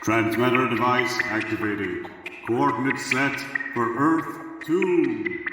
Transmitter device activated. Coordinates set for Earth 2.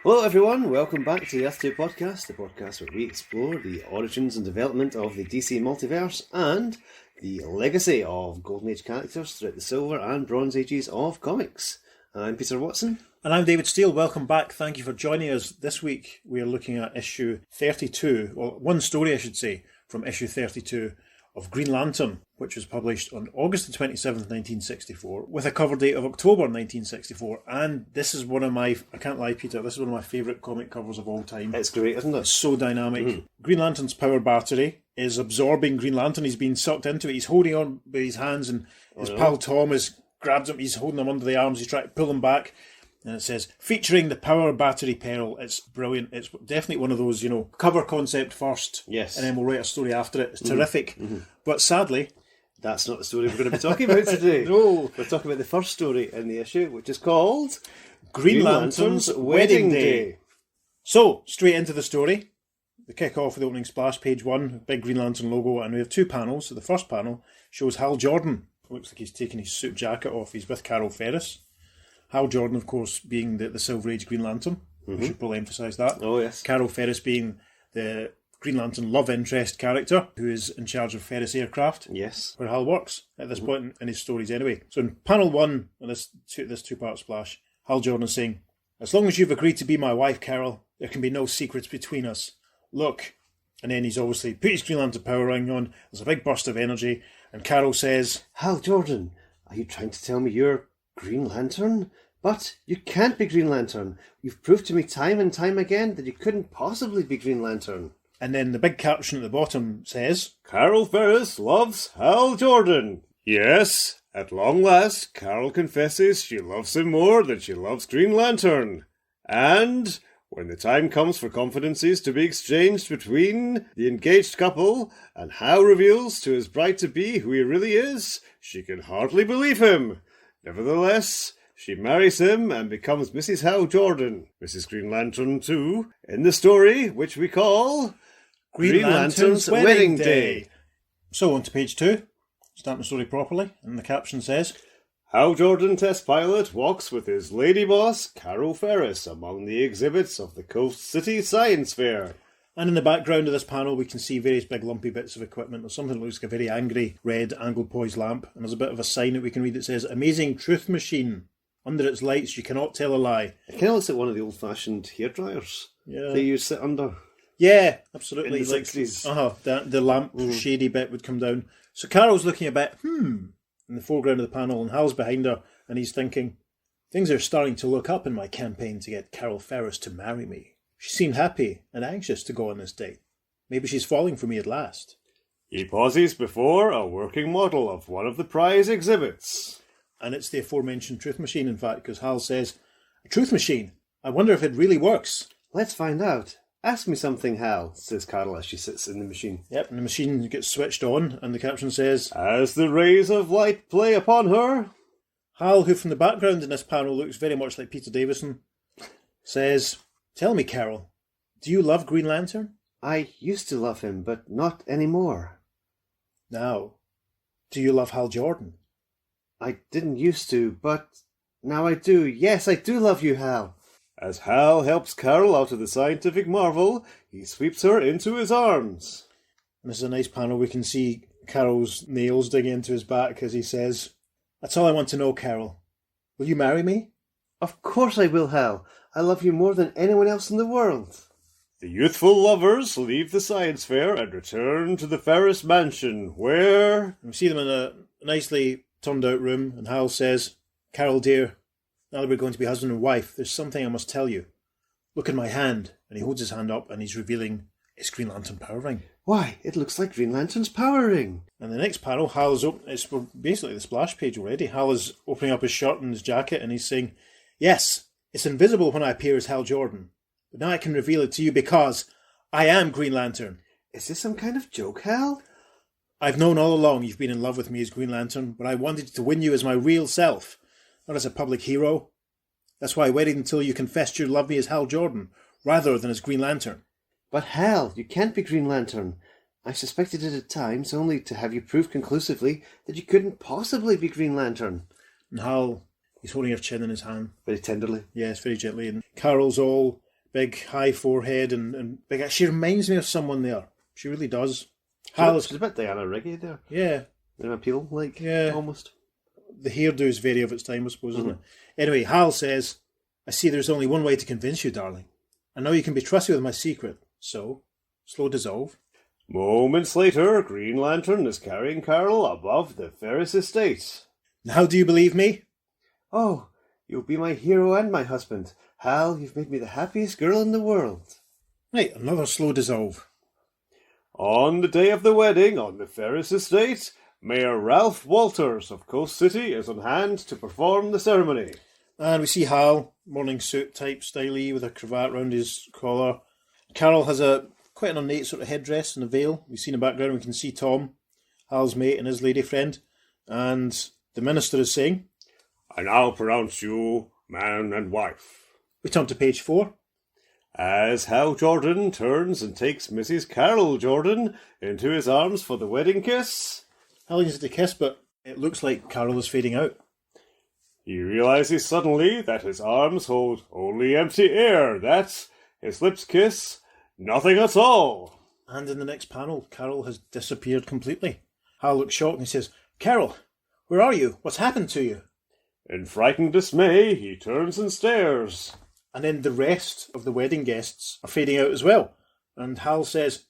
Hello everyone, welcome back to the Earth 2 podcast, the podcast where we explore the origins and development of the DC multiverse and the legacy of Golden Age characters throughout the Silver and Bronze Ages of comics. I'm Peter Watson. And I'm David Steele. Welcome back. Thank you for joining us. This week we are looking at issue 32, well, one story I should say, from issue 32 of Green Lantern, which was published on August the 27th, 1964, with a cover date of October 1964. And this is one of my, I can't lie, Peter, this is one of my favourite comic covers of all time. It's great, isn't it? It's so dynamic. Green Lantern's power battery is absorbing Green Lantern. He's being sucked into it. He's holding on by his hands, and his pal Tom has grabbed him. He's holding him under the arms. He's trying to pull him back. And it says, featuring the power battery peril. It's brilliant. It's definitely one of those, cover concept first. Yes. And then we'll write a story after it. It's terrific. But sadly, that's not the story we're going to be talking about today. No. We're talking about the first story in the issue, which is called Green Lantern's Wedding Day. So, straight into the story. We kick off with the opening splash, page 1, big Green Lantern logo, and we have two panels. So the first panel shows Hal Jordan. It looks like he's taking his suit jacket off. He's with Carol Ferris. Hal Jordan, of course, being the Silver Age Green Lantern. We should probably emphasise that. Oh, yes. Carol Ferris being the Green Lantern love interest character who is in charge of Ferris Aircraft. Yes. Where Hal works at this point in his stories anyway. So in panel 1, in this two-part splash, Hal Jordan is saying, "As long as you've agreed to be my wife, Carol, there can be no secrets between us. Look." And then he's obviously put his Green Lantern power ring on. There's a big burst of energy. And Carol says, "Hal Jordan, are you trying to tell me you're Green Lantern? But you can't be Green Lantern. You've proved to me time and time again that you couldn't possibly be Green Lantern." And then the big caption at the bottom says, "Carol Ferris loves Hal Jordan." Yes, at long last, Carol confesses she loves him more than she loves Green Lantern. And when the time comes for confidences to be exchanged between the engaged couple, and Hal reveals to his bride-to-be who he really is, she can hardly believe him. Nevertheless, she marries him and becomes Mrs. Hal Jordan, Mrs. Green Lantern 2, in the story which we call Green Lantern's Wedding Day. So on to page 2, starting the story properly, and the caption says, Hal Jordan, test pilot, walks with his lady boss, Carol Ferris, among the exhibits of the Coast City Science Fair. And in the background of this panel, we can see various big lumpy bits of equipment. There's something that looks like a very angry red angled poised lamp, and there's a bit of a sign that we can read that says, "Amazing Truth Machine. Under its lights, you cannot tell a lie." It kind of looks like one of the old-fashioned hairdryers that you sit under. Yeah, absolutely. In the 60s. The lamp shady bit would come down. So Carol's looking a bit, in the foreground of the panel, and Hal's behind her, and he's thinking, things are starting to look up in my campaign to get Carol Ferris to marry me. She seemed happy and anxious to go on this date. Maybe she's falling for me at last. He pauses before a working model of one of the prize exhibits. And it's the aforementioned Truth Machine, in fact, because Hal says, "A Truth Machine? I wonder if it really works." "Let's find out. Ask me something, Hal," says Carol as she sits in the machine. Yep, and the machine gets switched on, and the caption says, "As the rays of light play upon her." Hal, who from the background in this panel looks very much like Peter Davison, says, "Tell me, Carol, do you love Green Lantern?" "I used to love him, but not anymore." "Now, do you love Hal Jordan?" "I didn't used to, but now I do. Yes, I do love you, Hal." As Hal helps Carol out of the scientific marvel, he sweeps her into his arms. And this is a nice panel. We can see Carol's nails digging into his back as he says, "That's all I want to know, Carol. Will you marry me?" "Of course I will, Hal. I love you more than anyone else in the world." The youthful lovers leave the science fair and return to the Ferris mansion, where... We see them in a nicely turned out room, and Hal says, "Carol, dear, now that we're going to be husband and wife, there's something I must tell you. Look at my hand." And he holds his hand up and he's revealing his Green Lantern power ring. "Why, it looks like Green Lantern's power ring." And the next panel, Hal is it's basically the splash page already. Hal is opening up his shirt and his jacket and he's saying, "Yes, it's invisible when I appear as Hal Jordan, but now I can reveal it to you because I am Green Lantern." "Is this some kind of joke, Hal?" "I've known all along you've been in love with me as Green Lantern, but I wanted to win you as my real self, not as a public hero. That's why I waited until you confessed you love me as Hal Jordan, rather than as Green Lantern." "But Hal, you can't be Green Lantern. I suspected it at times, only to have you prove conclusively that you couldn't possibly be Green Lantern. And Hal, he's holding her chin in his hand. Very tenderly. Yes, very gently. And Carol's all big, high forehead and big. She reminds me of someone there. She really does. She's a bit Diana Riggy there. Yeah. An appeal, almost. The hairdo is very of its time, I suppose, isn't it? Anyway, Hal says, I see there's only one way to convince you, darling. I know you can be trusted with my secret. So, slow dissolve. Moments later, Green Lantern is carrying Carol above the Ferris estate. Now do you believe me? Oh, you'll be my hero and my husband. Hal, you've made me the happiest girl in the world. Right, another slow dissolve. On the day of the wedding on the Ferris estate, Mayor Ralph Walters of Coast City is on hand to perform the ceremony. And we see Hal, morning suit type styly with a cravat round his collar. Carol has quite an ornate sort of headdress and a veil. We see in the background, we can see Tom, Hal's mate and his lady friend. And the minister is saying, I now pronounce you man and wife. We turn to page 4. As Hal Jordan turns and takes Mrs. Carol Jordan into his arms for the wedding kiss, Hal uses the kiss, but it looks like Carol is fading out. he realizes suddenly that his arms hold only empty air, that his lips kiss nothing at all. And in the next panel, Carol has disappeared completely. Hal looks shocked and he says, Carol, where are you? What's happened to you? In frightened dismay, he turns and stares. And then the rest of the wedding guests are fading out as well. And Hal says,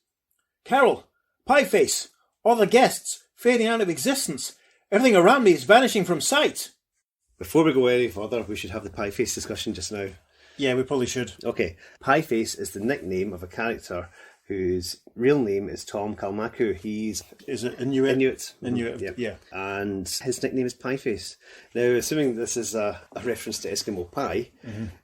Carol, Pieface, all the guests fading out of existence. Everything around me is vanishing from sight. Before we go any further, we should have the Pieface discussion just now. Yeah, we probably should. Okay, Pieface is the nickname of a character whose real name is Tom Kalmaku. He's Is it Inuit? Inuit. Inuit, yeah. And his nickname is Pieface. Now, assuming this is a reference to Eskimo pie,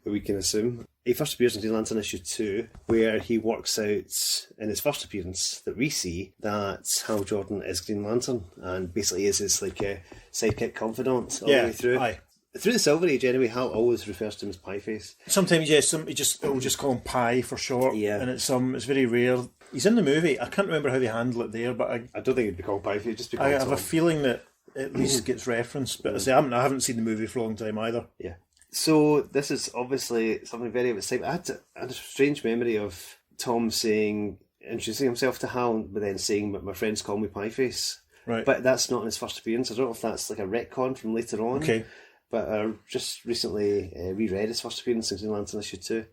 we can assume, he first appears in Green Lantern issue 2, where he works out, in his first appearance, that we see that Hal Jordan is Green Lantern, and basically is his sidekick confidant all the way through. Aye. Through the Silver Age, anyway, Hal always refers to him as Pieface. Sometimes, yes, it'll just call him Pie for short. Yeah. And it's very rare. He's in the movie. I can't remember how they handle it there, but I don't think it'd be called Pieface, just be called I have Tom. a feeling that at least gets referenced. But I say, I haven't seen the movie for a long time either. Yeah. So this is obviously something very of its time. I had a strange memory of Tom introducing himself to Hal, but then saying, my friends call me Pieface. Right. But that's not in his first appearance. I don't know if that's like a retcon from later on. Okay. But I just recently reread his first appearance in Green Lantern issue 2,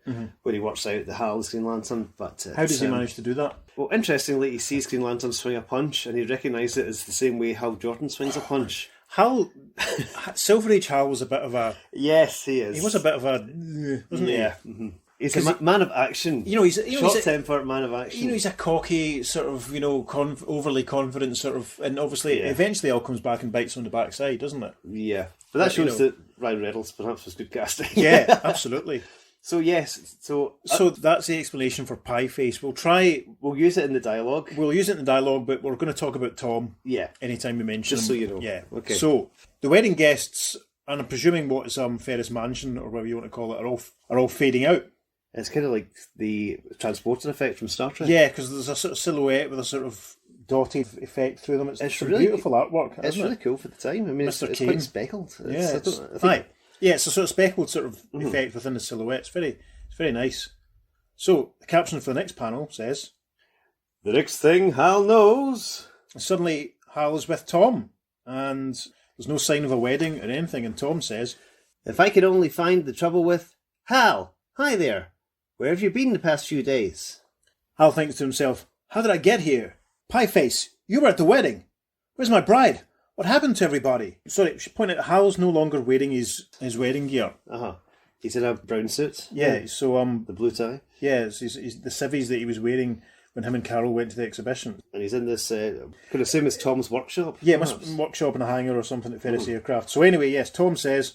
where he works out the Hal's Green Lantern. But How does he manage to do that? Well, interestingly, he sees Green Lantern swing a punch, and he recognises it as the same way Hal Jordan swings a punch. Silver Age Hal was a bit of a... Yes, he is. He was a bit of a... wasn't he? Yeah. Mm-hmm. He's a man of action. Short-tempered man of action. He's a cocky, sort of, overly confident sort of... And obviously, eventually all comes back and bites on the backside, doesn't it? Yeah. But that shows that Ryan Reynolds perhaps was good casting. Yeah, absolutely. So yes, so that's the explanation for Pieface. We'll use it in the dialogue. We'll use it in the dialogue, but we're going to talk about Tom. Yeah. Anytime we mention Just him. so you know. Yeah. Okay. So the wedding guests, and I'm presuming what is Ferris Mansion or whatever you want to call it, are all fading out. It's kind of like the transporter effect from Star Trek. Yeah, because there's a sort of silhouette with a sort of dotted effect through them. It's really beautiful artwork. It's really cool for the time. I mean, it's quite speckled. It's a sort of speckled sort of effect within the silhouette. It's very nice. So the caption for the next panel says, The next thing Hal knows... Suddenly Hal is with Tom, and there's no sign of a wedding or anything, and Tom says, If I could only find the trouble with... Hal, hi there. Where have you been the past few days? Hal thinks to himself, how did I get here? Pieface, you were at the wedding. Where's my bride? What happened to everybody? Sorry, she pointed out Hal's no longer wearing his wedding gear. He's in a brown suit. Yeah, so the blue tie. Yeah, he's the civvies that he was wearing when him and Carol went to the exhibition. And he's in this, could assume it's Tom's workshop. Yeah, it must be a workshop in a hangar or something at Ferris Aircraft. So anyway, yes, Tom says,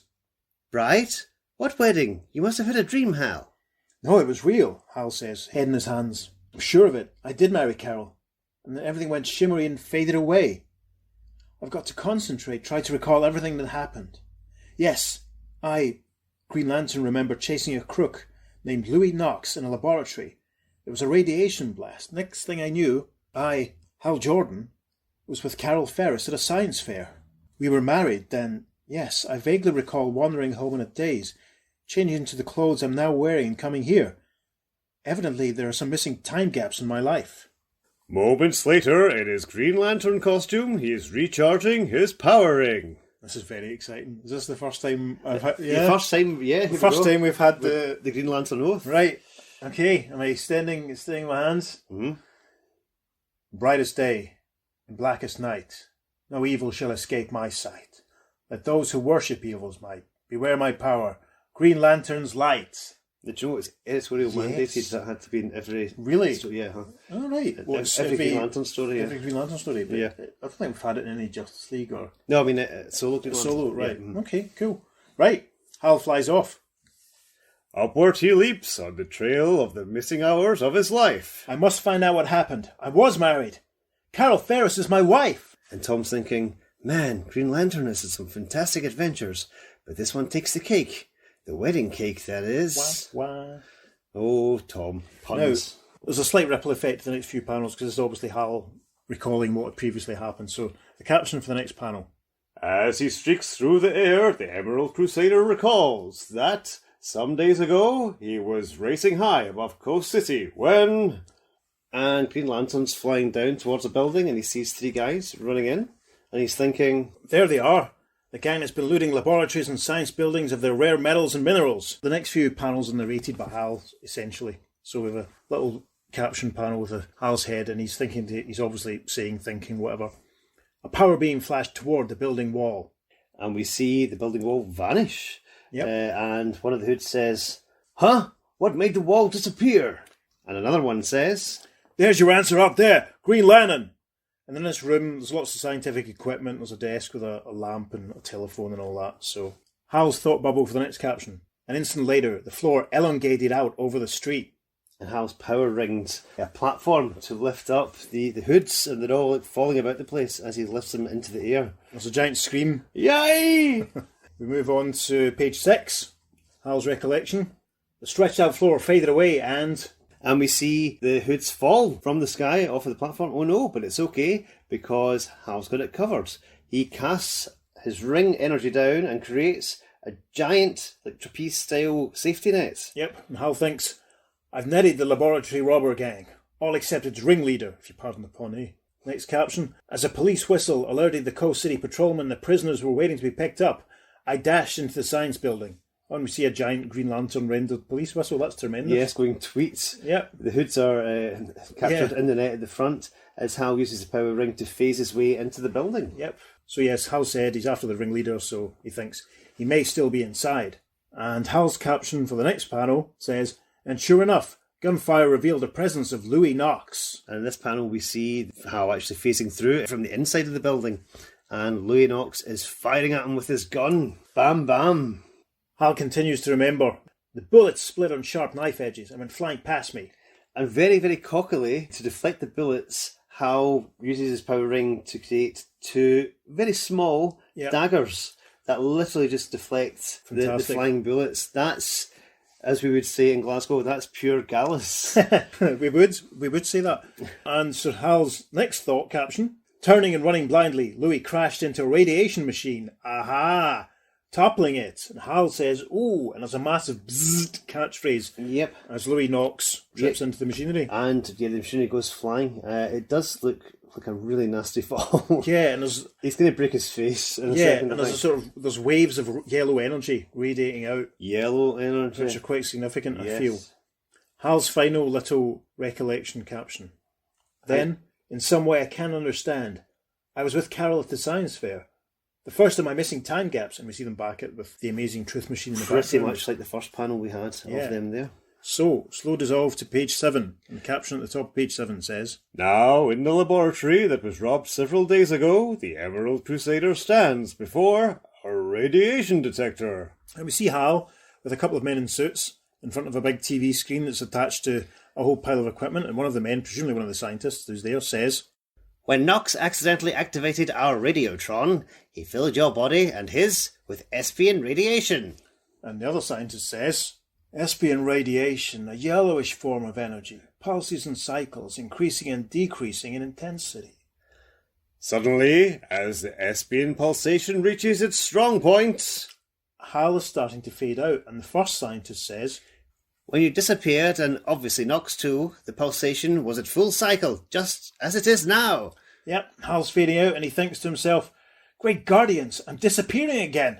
Bride? What wedding? You must have had a dream, Hal. No, it was real, Hal says, head in his hands. I'm sure of it. I did marry Carol. And then everything went shimmery and faded away. I've got to concentrate, try to recall everything that happened. Yes, I, Green Lantern, remember chasing a crook named Louis Knox in a laboratory. It was a radiation blast. Next thing I knew, I, Hal Jordan was with Carol Ferris at a science fair. We were married then. Yes, I vaguely recall wandering home in a daze, changing into the clothes I'm now wearing and coming here. Evidently, there are some missing time gaps in my life. Moments later, in his Green Lantern costume, he is recharging his power ring. This is very exciting. Is this the first time I've had... The first time, yeah. The first time we've had the Green Lantern Oath. Right. Okay, am I extending my hands? Mm-hmm. Brightest day and blackest night, no evil shall escape my sight. Let those who worship evil's might beware my power. Green Lantern's light. The joke is editorial mandated that had to be in every... Really? Yeah. Huh? All right. Well, Every Green Lantern story, Every Green Lantern story, but Yeah. I don't think we've had it in any Justice League or... No, I mean, solo Green Lantern. Solo, right. Yeah. Okay, cool. Right, Hal flies off. Upward he leaps on the trail of the missing hours of his life. I must find out what happened. I was married. Carol Ferris is my wife. And Tom's thinking, man, Green Lantern has had some fantastic adventures, but this one takes the cake. The wedding cake, that is. Wah. Oh, Tom. Puns. Now, there's a slight ripple effect to the next few panels because it's obviously Hal recalling what had previously happened. So the caption for the next panel. As he streaks through the air, the Emerald Crusader recalls that some days ago he was racing high above Coast City when... And Green Lantern's flying down towards a building and he sees three guys running in. And he's thinking... There they are. The gang that's been looting laboratories and science buildings of their rare metals and minerals. The next few panels are narrated by Hal, essentially. So we have a little caption panel with Hal's head, and he's obviously saying, thinking, whatever. A power beam flashed toward the building wall. And we see the building wall vanish. Yep. And one of the hoods says, huh? What made the wall disappear? And another one says... There's your answer up there, Green Lantern. And in this room, there's lots of scientific equipment. There's a desk with a lamp and a telephone and all that. So Hal's thought bubble for the next caption. An instant later, the floor elongated out over the street. And Hal's power ringed a platform to lift up the hoods, and they're all falling about the place as he lifts them into the air. There's a giant scream. Yay! We move on to page 6. Hal's recollection. The stretched out floor faded away and we see the hoods fall from the sky off of the platform. Oh no, but it's okay because Hal's got it covered. He casts his ring energy down and creates a giant, like trapeze-style safety net. Yep, and Hal thinks, I've netted the laboratory robber gang, all except its ringleader, if you pardon the pun, eh? Next caption. As a police whistle alerted the Coast City patrolmen the prisoners were waiting to be picked up, I dashed into the science building. And we see a giant Green Lantern rendered police whistle. That's tremendous. Yes, going tweets. Yep. The hoods are captured in the net at the front as Hal uses the power ring to phase his way into the building. Yep. So yes, Hal said he's after the ringleader, so he thinks he may still be inside. And Hal's caption for the next panel says, and sure enough, gunfire revealed the presence of Louis Knox. And in this panel we see Hal actually facing through from the inside of the building. And Louis Knox is firing at him with his gun. Bam, bam. Hal continues to remember. The bullets split on sharp knife edges and went flying past me. And very, very cockily, to deflect the bullets, Hal uses his power ring to create two very small daggers that literally just deflect the flying bullets. That's, as we would say in Glasgow, that's pure gallus. we would say that. And Sir Hal's next thought caption, turning and running blindly, Louis crashed into a radiation machine. Aha! Toppling it. And Hal says, ooh, and there's a massive bzzzt catchphrase. Yep. As Louis Knox trips into the machinery. And the machinery goes flying. It does look like a really nasty fall. Yeah, and he's going to break his face in a second. And there's waves of yellow energy radiating out. Yellow energy. Which are quite significant, I feel. Hal's final little recollection caption. Then, in some way I can understand, I was with Carol at the science fair. The first of my missing time gaps, and we see them back with the amazing truth machine in the background. Pretty much like the first panel we had of them there. So, slow dissolve to page 7, and the caption at the top of page 7 says, Now, in the laboratory that was robbed several days ago, the Emerald Crusader stands before a radiation detector. And we see Hal with a couple of men in suits in front of a big TV screen that's attached to a whole pile of equipment, and one of the men, presumably one of the scientists who's there, says, When Knox accidentally activated our radiotron, he filled your body and his with Espion radiation. And the other scientist says, Espion radiation, a yellowish form of energy, pulses and cycles, increasing and decreasing in intensity. Suddenly, as the Espion pulsation reaches its strong point, Hal is starting to fade out, and the first scientist says, When you disappeared, and obviously Nox too, the pulsation was at full cycle, just as it is now. Yep, Hal's fading out, and he thinks to himself, Great Guardians, I'm disappearing again.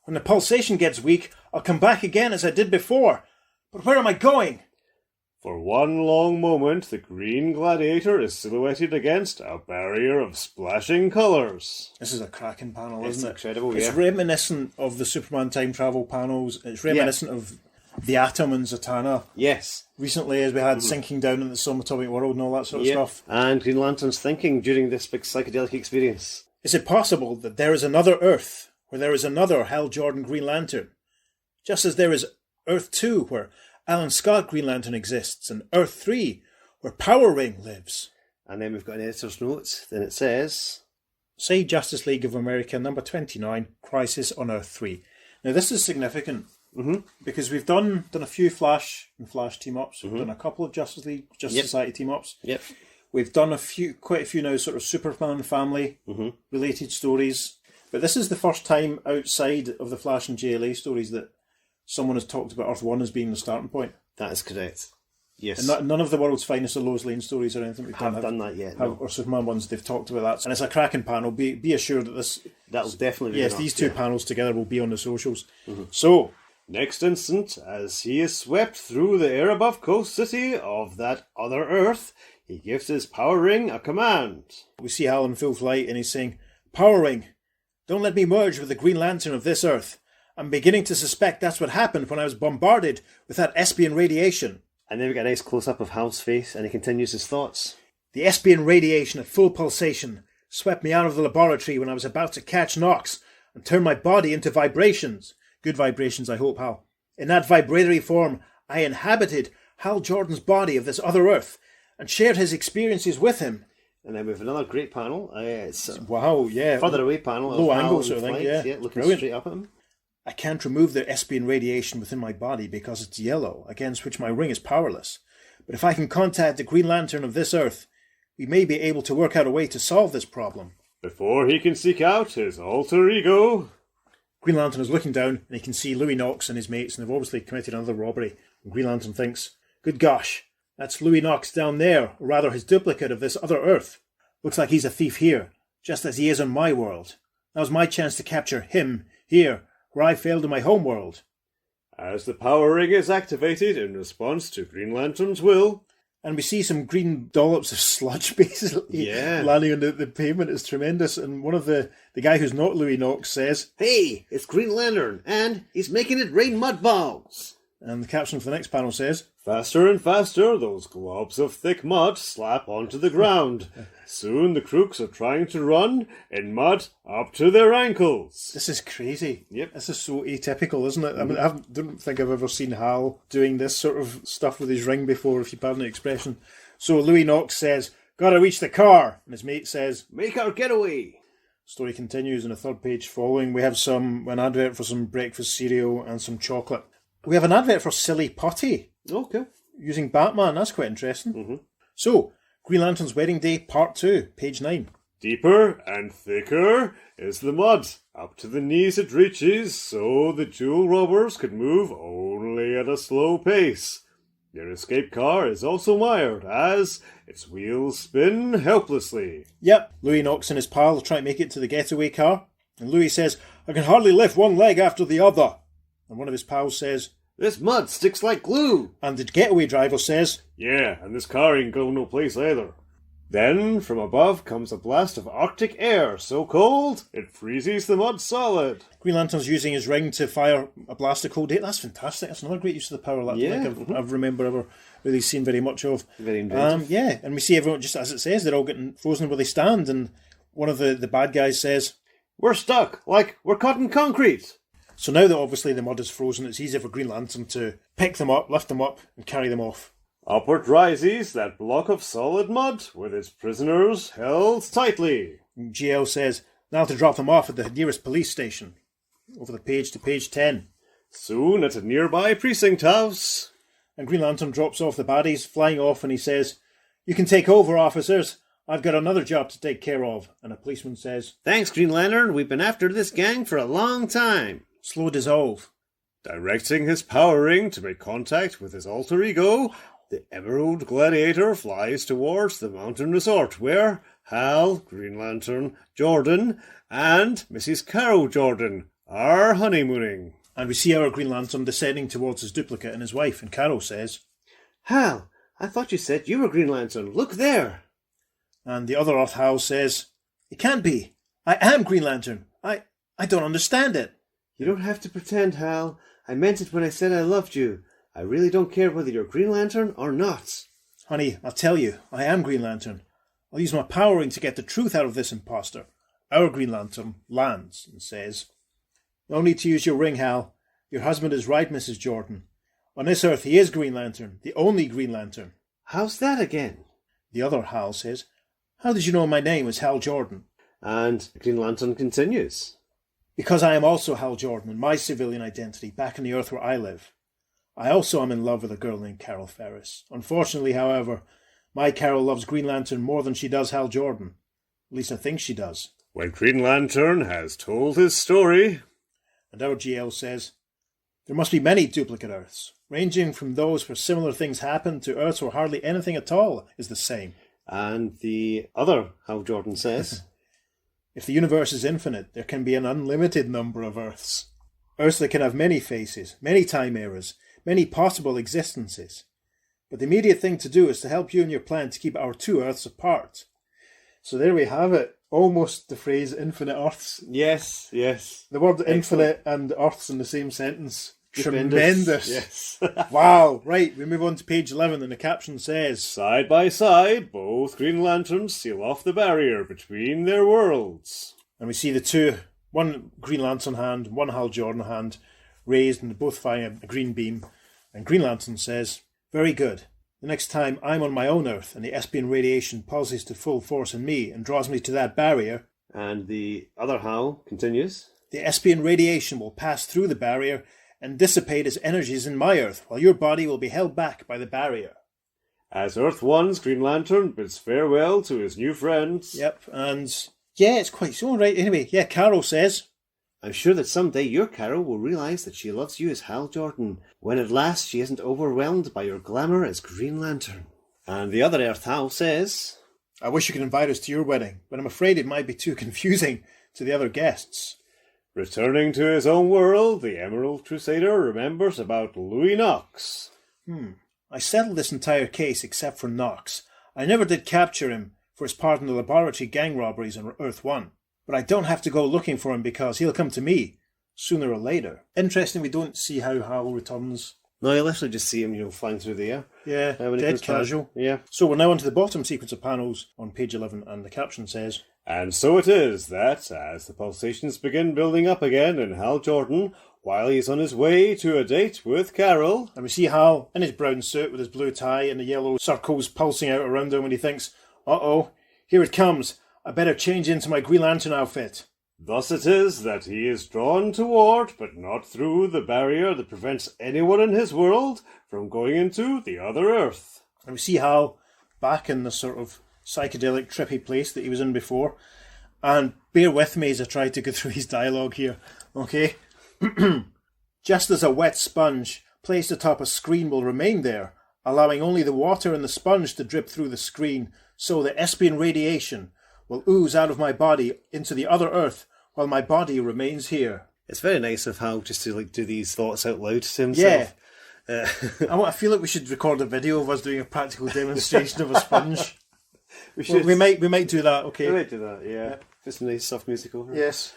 When the pulsation gets weak, I'll come back again as I did before. But where am I going? for one long moment the green gladiator is silhouetted against a barrier of splashing colours. This is a cracking panel, It's isn't it? incredible, It's yeah. reminiscent of the Superman time travel panels. It's reminiscent of the Atom and Zatanna. Yes. Recently, as we had Sinking Down in the Subatomic World and all that sort of stuff. And Green Lantern's thinking during this big psychedelic experience. Is it possible that there is another Earth where there is another Hal Jordan Green Lantern? Just as there is Earth 2 where Alan Scott Green Lantern exists and Earth 3 where Power Ring lives. And then we've got an editor's note. Then it says, Say Justice League of America number 29, Crisis on Earth 3. Now this is significant because we've done a few Flash and Flash team-ups. We've done a couple of Justice League, Justice Society team-ups. Yep. We've done quite a few now sort of Superman family related stories. But this is the first time outside of the Flash and JLA stories that someone has talked about Earth 1 as being the starting point. That is correct. Yes. And none of the World's Finest or Lois Lane stories or anything we've have done that yet. No. or Superman ones, they've talked about that. And it's a cracking panel. Be assured that this... That'll definitely be Yes, enough, these two panels together will be on the socials. So, Next instant, as he is swept through the air above Coast City of that other Earth, he gives his power ring a command. we see Hal in full flight and he's saying, Power Ring, don't let me merge with the Green Lantern of this Earth. I'm beginning to suspect that's what happened when I was bombarded with that Espion radiation. and then we get a nice close-up of Hal's face, and he continues his thoughts. The Espion radiation at full pulsation swept me out of the laboratory when I was about to catch Nox and turn my body into vibrations. Good vibrations, I hope, Hal. In that vibratory form, I inhabited Hal Jordan's body of this other Earth and shared his experiences with him. And then we have another great panel. It's a Wow, yeah. further away panel. Low of Hal angle in sort of thing, flight, yeah. looking Brilliant. straight up at him. I can't remove the Espion radiation within my body because it's yellow, against which my ring is powerless. But if I can contact the Green Lantern of this Earth, we may be able to work out a way to solve this problem. Before he can seek out his alter ego, Green Lantern is looking down and he can see Louis Knox and his mates, and they've obviously committed another robbery. And Green Lantern thinks, good gosh, that's Louis Knox down there, or rather his duplicate of this other Earth. Looks like he's a thief here, just as he is on my world. Now's my chance to capture him here, where I failed in my home world. as the power ring is activated in response to Green Lantern's will, And we see some green dollops of sludge basically landing on the pavement. It's tremendous. And one of the guy who's not Louis Knox says, Hey, it's Green Lantern, and he's making it rain mud balls. and the caption for the next panel says, faster and faster those globs of thick mud slap onto the ground. Soon the crooks are trying to run in mud up to their ankles. this is crazy. Yep. This is so atypical, isn't it? I mean, don't think I've ever seen Hal doing this sort of stuff with his ring before, if you pardon the expression. So Louis Knox says, gotta reach the car. And his mate says, Make our getaway. story continues on the third page following. We have an advert for some breakfast cereal and some chocolate. We have an advert for Silly Putty Okay. using Batman. That's quite interesting. So, Green Lantern's Wedding Day, Part 2, page 9. Deeper and thicker is the mud. Up to the knees it reaches, so the jewel robbers could move only at a slow pace. Their escape car is also mired as its wheels spin helplessly. Yep, Louis Knox and his pal try to make it to the getaway car. And Louis says, I can hardly lift one leg after the other. And one of his pals says, This mud sticks like glue. and the getaway driver says, Yeah, and this car ain't going no place either. Then, from above comes a blast of Arctic air, so cold it freezes the mud solid. Green Lantern's using his ring to fire a blast of cold air. That's fantastic. That's another great use of the power that I don't think I've remember ever really seen very much of. Very inventive. Yeah, and we see everyone, just as it says, they're all getting frozen where they stand, and one of the bad guys says, We're stuck, like we're caught in concrete. so now that obviously the mud is frozen, it's easier for Green Lantern to pick them up, lift them up, and carry them off. Upward rises that block of solid mud with its prisoners held tightly. And GL says, now to drop them off at the nearest police station. Over the page to page 10. soon at a nearby precinct house. And Green Lantern drops off the baddies, flying off, and he says, "You can take over, officers. I've got another job to take care of." And a policeman says, "Thanks, Green Lantern. We've been after this gang for a long time." "Slow dissolve." Directing his power ring to make contact with his alter ego, the Emerald Gladiator flies towards the mountain resort where Hal, Green Lantern, Jordan, and Mrs. Carol Jordan are honeymooning. And we see our Green Lantern descending towards his duplicate and his wife, and Carol says, "Hal, I thought you said you were Green Lantern. Look there." And the other Earth Hal says, "It can't be. I am Green Lantern. I don't understand it." "You don't have to pretend, Hal. I meant it when I said I loved you. I really don't care whether you're Green Lantern or not." "Honey, I'll tell you, I am Green Lantern. I'll use my power ring to get the truth out of this imposter." Our Green Lantern lands and says, "No need to use your ring, Hal. Your husband is right, Mrs. Jordan. On this earth, he is Green Lantern, the only Green Lantern." "How's that again?" The other Hal says, "How did you know my name is Hal Jordan?" And Green Lantern continues, "Because I am also Hal Jordan in my civilian identity back on the earth where I live. I also am in love with a girl named Carol Ferris. Unfortunately, however, my Carol loves Green Lantern more than she does Hal Jordan. At least I think she does." When Green Lantern has told his story, And our GL says, "There must be many duplicate Earths, ranging from those where similar things happen to Earths where hardly anything at all is the same. and the other Hal Jordan says, If the universe is infinite, there can be an unlimited number of Earths. Earths that can have many faces, many time eras, many possible existences. But the immediate thing to do is to help you in your plan to keep our two Earths apart." So there we have it. Almost the phrase infinite Earths. "Yes, yes." The word Excellent. infinite and Earths in the same sentence. Tremendous. Tremendous. Yes. Wow. Right, we move on to page 11 and the caption says, side by side, both Green Lanterns seal off the barrier between their worlds. and we see the two, one Green Lantern hand, one Hal Jordan hand, raised and both firing a green beam. And Green Lantern says, "Very good. The next time I'm on my own Earth and the Espion radiation pulses to full force in me and draws me to that barrier, And the other Hal continues, the Espion radiation will pass through the barrier and dissipate as energies in my Earth, while your body will be held back by the barrier." As Earth One's Green Lantern bids farewell to his new friends. Yep, and yeah, it's quite so right. Anyway, yeah, Carol says, "I'm sure that someday your Carol will realise that she loves you as Hal Jordan, when at last she isn't overwhelmed by your glamour as Green Lantern." And the other Earth Hal says, "I wish you could invite us to your wedding, but I'm afraid it might be too confusing to the other guests." Returning to his own world, the Emerald Crusader remembers about Louis Knox. I settled this entire case except for Knox. I never did capture him for his part in the laboratory gang robberies on Earth 1. But I don't have to go looking for him because he'll come to me, sooner or later. Interesting, we don't see how Hal returns. No, you literally just see him, flying through the air. Yeah, When he dead comes back. casual. Yeah. So we're now on to the bottom sequence of panels on page 11, and the caption says, And so it is that, as the pulsations begin building up again in Hal Jordan, while he's on his way to a date with Carol, and we see Hal in his brown suit with his blue tie and the yellow circles pulsing out around him when he thinks, uh-oh, here it comes. I better change into my Green Lantern outfit. thus it is that he is drawn toward, but not through, the barrier that prevents anyone in his world from going into the other Earth. And we see Hal back in the sort of psychedelic, trippy place that he was in before. And bear with me as I try to go through his dialogue here, okay? "Just as a wet sponge placed atop a screen will remain there, allowing only the water in the sponge to drip through the screen, so the Espion radiation will ooze out of my body into the other Earth while my body remains here." It's very nice of Hal just to do these thoughts out loud to himself. Yeah. I feel like we should record a video of us doing a practical demonstration of a sponge. We might do that, okay? We might do that, yeah. Just some nice soft music over it. Yes.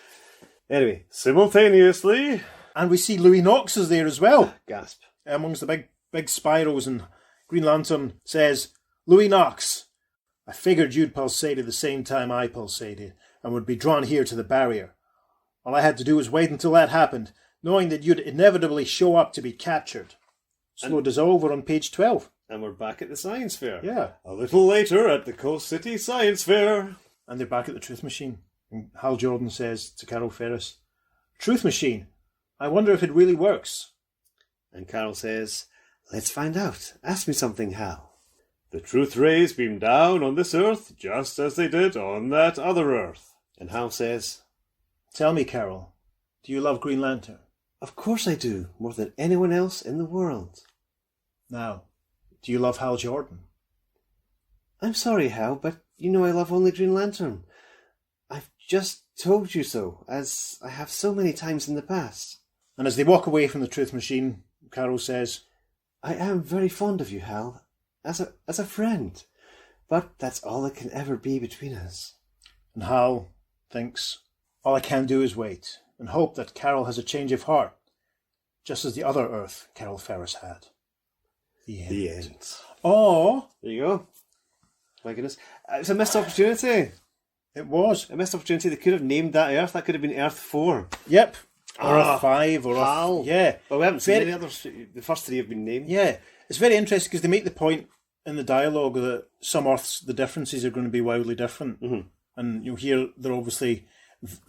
Anyway, Simultaneously, And we see Louis Knox is there as well, gasp. amongst the big spirals, and Green Lantern says, "Louis Knox, I figured you'd pulsate at the same time I pulsated, and would be drawn here to the barrier. All I had to do was wait until that happened, knowing that you'd inevitably show up to be captured." Slow dissolve, we're on page 12. And we're back at the science fair. Yeah. a little later at the Coast City Science Fair. And they're back at the Truth Machine. And Hal Jordan says to Carol Ferris, "Truth Machine? I wonder if it really works. And Carol says, let's find out. Ask me something, Hal. The truth rays beam down on this earth just as they did on that other earth. And Hal says, Tell me, Carol, do you love Green Lantern? of course I do, more than anyone else in the world. Now, do you love Hal Jordan? I'm sorry, Hal, but you know I love only Green Lantern. I've just told you so, as I have so many times in the past. And as they walk away from the truth machine, Carol says, I am very fond of you, Hal, as a friend, but that's all that can ever be between us. and Hal thinks, all I can do is wait and hope that Carol has a change of heart, just as the other Earth Carol Ferris had. The end. The end. Oh, There you go. My goodness. It's a missed opportunity. it was. A missed opportunity. They could have named that Earth. That could have been Earth 4. Yep. Or Ah, Earth 5 or Hal. Earth... Yeah. Well, we haven't seen Very- any others. The first 3 have been named. Yeah. It's very interesting because they make the point in the dialogue that some Earths, the differences are going to be wildly different. Mhm. And you'll hear they're obviously...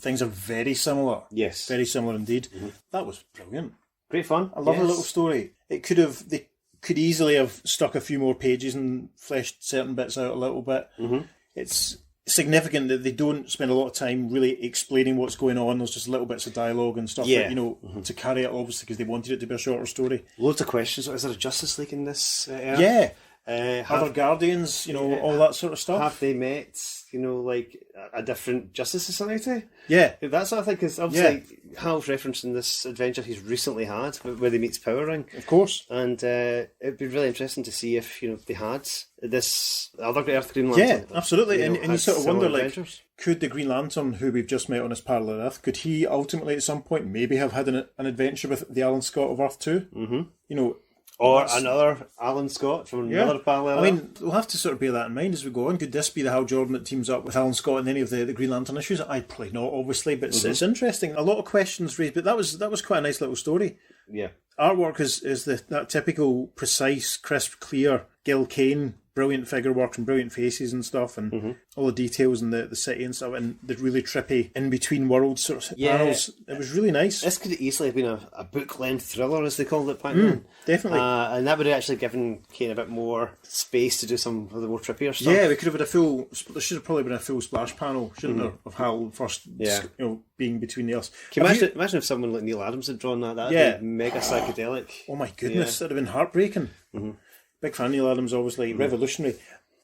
Things are very similar. Yes. Very similar indeed. That was brilliant. Great fun. I love Yes. a little story. They could easily have stuck a few more pages and fleshed certain bits out a little bit. Mhm. It's significant that they don't spend a lot of time really explaining what's going on. There's just little bits of dialogue and stuff, Yeah. that, to carry it, obviously, because they wanted it to be a shorter story. Loads of questions. Is there a Justice League in this Earth? Yeah. Have, Other Guardians, all that sort of stuff. have they met, like a different Justice Society? Yeah. That sort of thing. Because obviously, Hal's referencing this adventure he's recently had, where they meets Power Ring. Of course. And it'd be really interesting to see if they had this other Earth Green Yeah, Lantern. absolutely. And you had sort of similar wonder, adventures. could the Green Lantern, who we've just met on this parallel Earth, could he ultimately at some point maybe have had an adventure with the Alan Scott of Earth 2? Mm-hmm. Or that's- another Alan Scott from another parallel. I mean, we'll have to sort of bear that in mind as we go on. Could this be the Hal Jordan that teams up with Alan Scott in any of the Green Lantern issues? I'd probably not, obviously, but it's interesting. A lot of questions raised, but that was quite a nice little story. yeah. Artwork is that typical, precise, crisp, clear Gil Kane, brilliant figure work and brilliant faces and stuff, and all the details in the city and stuff, and the really trippy in-between worlds sort of panels. It was really nice. This could easily have been a book-length thriller, as they called it back then. Definitely. And that would have actually given Kane a bit more space to do some of the more trippier stuff. Yeah, we could have had there should have probably been a full splash panel, shouldn't there, of Hal first Yeah. being between the us. Can you Have imagine if someone like Neil Adams had drawn that? That'd Yeah. be mega psychedelic. Oh my goodness, that'd have been heartbreaking. Big fan of Neil Adams, obviously, revolutionary.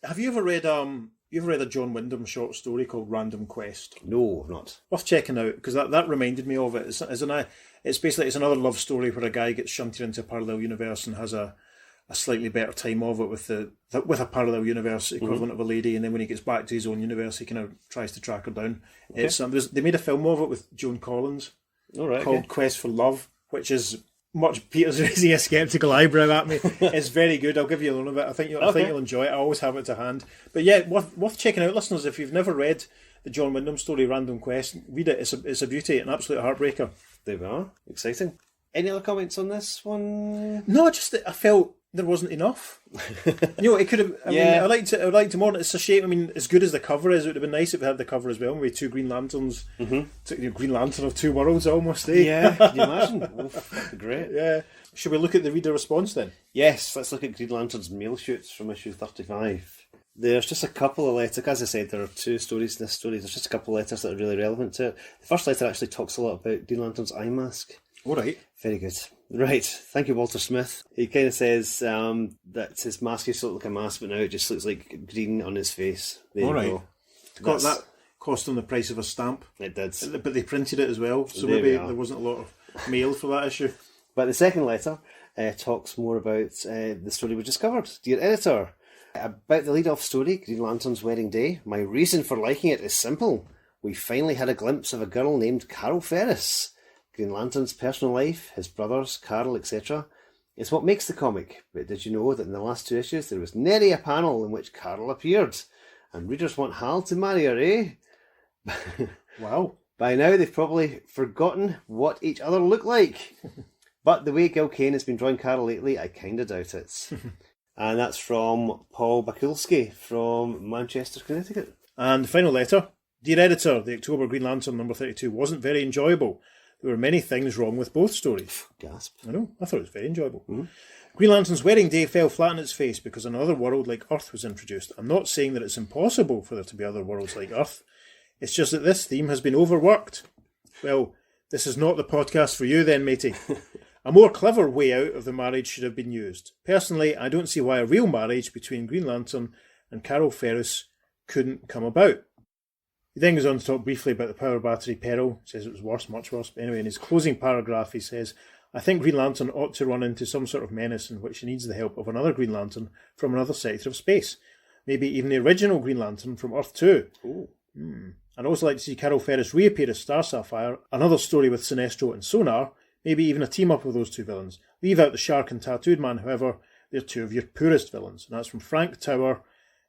Have you ever read a John Wyndham short story called Random Quest? No, not. Worth checking out, because that reminded me of it. It's basically another love story where a guy gets shunted into a parallel universe and has a slightly better time of it with a parallel universe equivalent of a lady, and then when he gets back to his own universe, he kind of tries to track her down. Okay. It's they made a film of it with Joan Collins All right. called Quest for Love, which is much Peter's raising a sceptical eyebrow at me. It's very good. I'll give you a loan of it. I think you'll enjoy it. I always have it to hand. But yeah, worth checking out, listeners. If you've never read the John Wyndham story, Random Quest, read it. It's a beauty, an absolute heartbreaker. There we are. Exciting. Any other comments on this one? No, just that I felt there wasn't enough. It could have. I mean, I would like to more. It's a shame. I mean, as good as the cover is, it would have been nice if we had the cover as well. Maybe 2 Green Lanterns, Green Lantern of 2 worlds, almost. Eh? Yeah, can you imagine? Oof, that'd be great. Yeah. Should we look at the reader response then? Yes, let's look at Green Lantern's mail shoots from issue 35. There's just a couple of letters. As I said, there are 2 stories in this story. There's just a couple of letters that are really relevant to it. The first letter actually talks a lot about Green Lantern's eye mask. All right. Very good. Right, thank you, Walter Smith. He kind of says that his mask used to look like a mask, but now it just looks like green on his face. There All you right. go. That cost them the price of a stamp. It did. But they printed it as well, so There maybe we are. there wasn't a lot of mail for that issue. But the second letter talks more about the story we just covered. Dear editor, about the lead-off story, Green Lantern's Wedding Day, my reason for liking it is simple. We finally had a glimpse of a girl named Carol Ferris. Green Lantern's personal life, his brothers, Carol, etc. is what makes the comic. But did you know that in the last 2 issues there was nary a panel in which Carol appeared? And readers want Hal to marry her, eh? Wow. By now they've probably forgotten what each other look like. But the way Gil Kane has been drawing Carol lately, I kinda doubt it. And that's from Paul Bakulski from Manchester, Connecticut. And the final letter. Dear editor, the October Green Lantern number 32 wasn't very enjoyable. there were many things wrong with both stories. Gasp. I know, I thought it was very enjoyable. Green Lantern's wedding day fell flat on its face because another world like Earth was introduced. I'm not saying that it's impossible for there to be other worlds like Earth. It's just that this theme has been overworked. Well, this is not the podcast for you then, matey. A more clever way out of the marriage should have been used. Personally, I don't see why a real marriage between Green Lantern and Carol Ferris couldn't come about. He then goes on to talk briefly about the power battery peril. He says it was worse, much worse. But anyway, in his closing paragraph, he says, I think Green Lantern ought to run into some sort of menace in which he needs the help of another Green Lantern from another sector of space. Maybe even the original Green Lantern from Earth 2. I'd also like to see Carol Ferris reappear as Star Sapphire, another story with Sinestro and Sonar, maybe even a team-up of those two villains. Leave out the Shark and Tattooed Man, however, they're two of your poorest villains. And that's from Frank Tower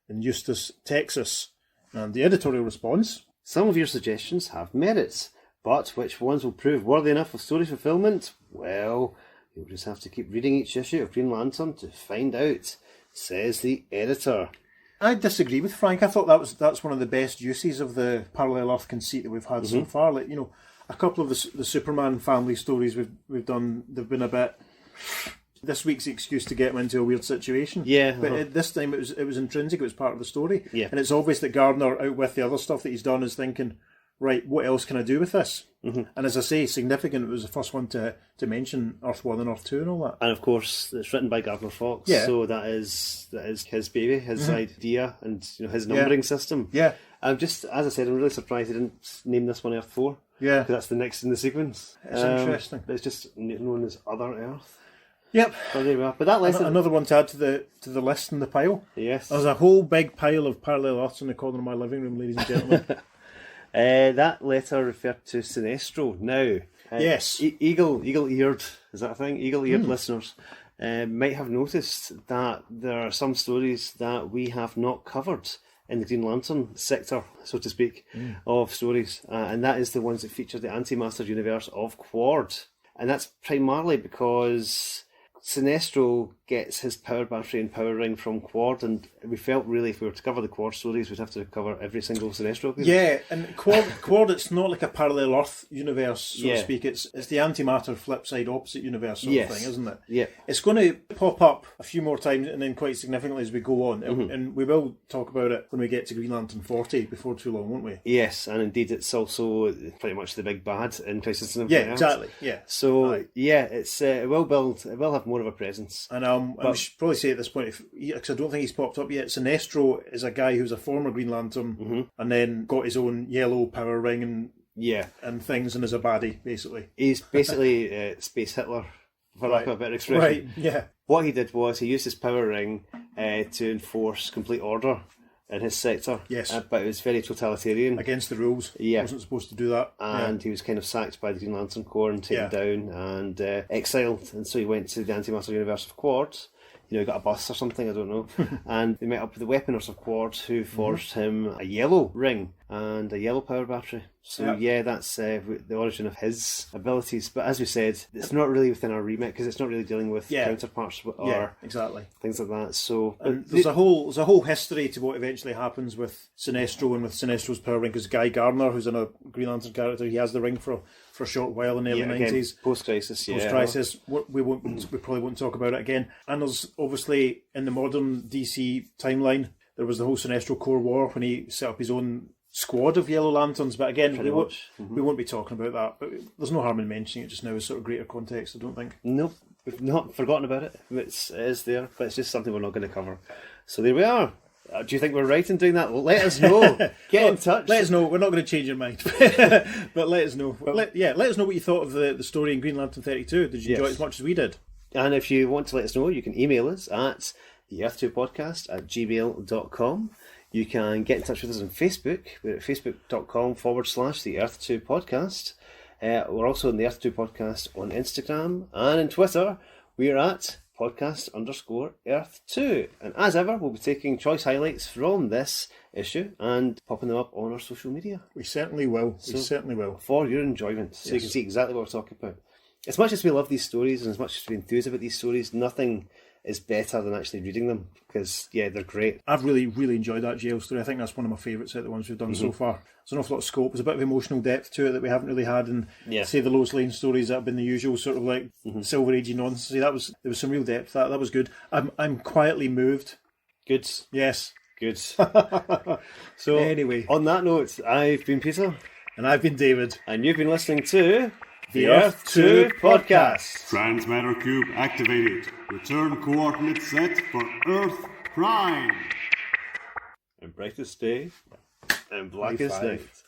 in Eustis, Texas. And the editorial response... Some of your suggestions have merits, but which ones will prove worthy enough of story fulfillment? Well, you'll just have to keep reading each issue of Green Lantern to find out, says the editor. I disagree with Frank. I thought that's one of the best uses of the parallel Earth conceit that we've had so far. Like, you know, a couple of the Superman family stories we've done, they've been a bit... This week's the excuse to get him into a weird situation. Yeah. But this time it was intrinsic, it was part of the story. Yeah. And it's obvious that Gardner, out with the other stuff that he's done, is thinking, right, what else can I do with this? And as I say, significant, it was the first one to mention Earth 1 and Earth 2 and all that. And of course, it's written by Gardner Fox, so that is his baby, his idea, and his numbering system. Yeah. Just, as I said, I'm really surprised he didn't name this one Earth 4. Yeah. Because that's the next in the sequence. It's interesting. But it's just known as Other Earth. Yep. So there we are. But that list... Another one to add to the list in the pile. Yes. There's a whole big pile of parallel Earths in the corner of my living room, ladies and gentlemen. That letter referred to Sinestro. Now, yes. Eagle-eared, is that a thing? Eagle-eared listeners might have noticed that there are some stories that we have not covered in the Green Lantern sector, so to speak, of stories. And that is the ones that feature the Anti-Master universe of Quard. And that's primarily because Sinestro gets his power battery and power ring from Quard, and we felt really if we were to cover the Quard stories, we'd have to cover every single Sinestro. Yeah, and Quard, it's not like a parallel Earth universe, so to speak. It's the antimatter flip side opposite universe sort of thing, isn't it? Yeah. It's going to pop up a few more times and then quite significantly as we go on, and we will talk about it when we get to Green Lantern 40 before too long, won't we? Yes, and indeed it's also pretty much the big bad in Crisis on Yeah, Infinite Earths. exactly. Yeah. So it's it will have more of a presence. And we should probably say at this point, because I don't think he's popped up yet, Sinestro is a guy who's a former Green Lantern and then got his own yellow power ring and things, and is a baddie, basically. He's basically Space Hitler, for lack of a better expression. Right, yeah. What he did was he used his power ring to enforce complete order in his sector. Yes. But it was very totalitarian. Against the rules. Yeah. Wasn't supposed to do that. And he was kind of sacked by the Green Lantern Corps and taken down and exiled. And so he went to the Antimatter universe of Quard. He got a bus or something, I don't know. And they met up with the Weaponers of Quard, who forged him a yellow ring and a yellow power battery. So that's the origin of his abilities. But as we said, it's not really within our remit because it's not really dealing with counterparts or exactly things like that. So there's a whole history to what eventually happens with Sinestro and with Sinestro's power ring. Because Guy Gardner, who's in a Green Lantern character, he has the ring for a short while in the early 90s. Post-crisis. We probably won't talk about it again. And there's obviously in the modern DC timeline, there was the whole Sinestro Corps War when he set up his own squad of Yellow Lanterns, but again, we won't be talking about that. But there's no harm in mentioning it just now as sort of greater context, I don't think. Nope, we've not forgotten about it. It is there, but it's just something we're not going to cover. So there we are. Do you think we're right in doing that? Well, let us know. Get in touch. Let us know. We're not going to change your mind, but let us know. Let us know what you thought of the story in Green Lantern 32. Did you enjoy it as much as we did? And if you want to let us know, you can email us at theearth2podcast@gmail.com. You can get in touch with us on Facebook. We're at facebook.com/theearth2podcast. We're also on the Earth2 Podcast on Instagram, and on Twitter we're at podcast_Earth2. And as ever, we'll be taking choice highlights from this issue and popping them up on our social media. We certainly will. For your enjoyment, so you can see exactly what we're talking about. As much as we love these stories and as much as we enthuse about these stories, nothing is better than actually reading them, because, yeah, they're great. I've really, really enjoyed that jail story. I think that's one of my favourites out of the ones we've done so far. There's an awful lot of scope. There's a bit of emotional depth to it that we haven't really had in, say, the Lois Lane stories that have been the usual sort of like Silver Agey nonsense. See, there was some real depth. That was good. I'm quietly moved. Good. Yes. Good. So, Anyway. on that note, I've been Peter. And I've been David. And you've been listening to The Earth 2 Podcast. Transmatter cube activated. Return coordinates set for Earth Prime. And brightest day and blackest High five. night.